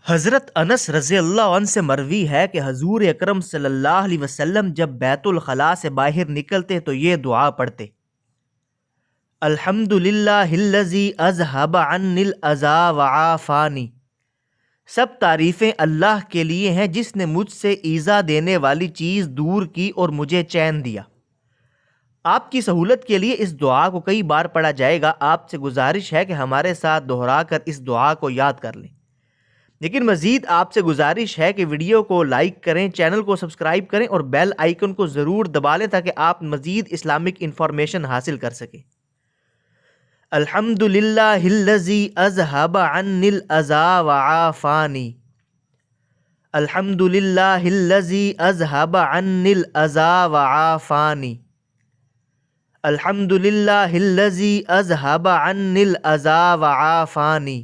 حضرت انس رضی اللہ عنہ سے مروی ہے کہ حضور اکرم صلی اللہ علیہ وسلم جب بیت الخلاء سے باہر نکلتے تو یہ دعا پڑھتے: الحمد للہ الذی اذہب عنی الاذی وعافانی۔ سب تعریفیں اللہ کے لیے ہیں جس نے مجھ سے ایذا دینے والی چیز دور کی اور مجھے چین دیا۔ آپ کی سہولت کے لیے اس دعا کو کئی بار پڑھا جائے گا۔ آپ سے گزارش ہے کہ ہمارے ساتھ دہرا کر اس دعا کو یاد کر لیں، لیکن مزید آپ سے گزارش ہے کہ ویڈیو کو لائک کریں، چینل کو سبسکرائب کریں اور بیل آئیکن کو ضرور دبا لیں تاکہ آپ مزید اسلامک انفارمیشن حاصل کر سکیں۔ الحمد للہ الذی اذہب عنی الاذی وعافانی۔ الحمد للہ الذی اذہب عنی الاذی وعافانی۔ الحمد للہ الذی اذہب عنی الاذی وعافانی۔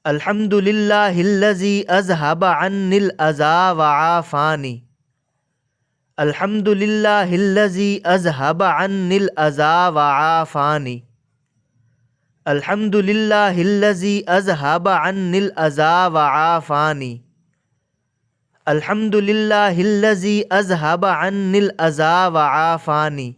الحمد للہ الذی اذہب عنی الاذی وعافانی۔ الحمد للہ الذی اذہب عنی الاذی وعافانی۔ الحمد للہ الذی اذہب عنی الاذی وعافانی۔ الحمد للہ الذی اذہب عنی الاذی وعافانی۔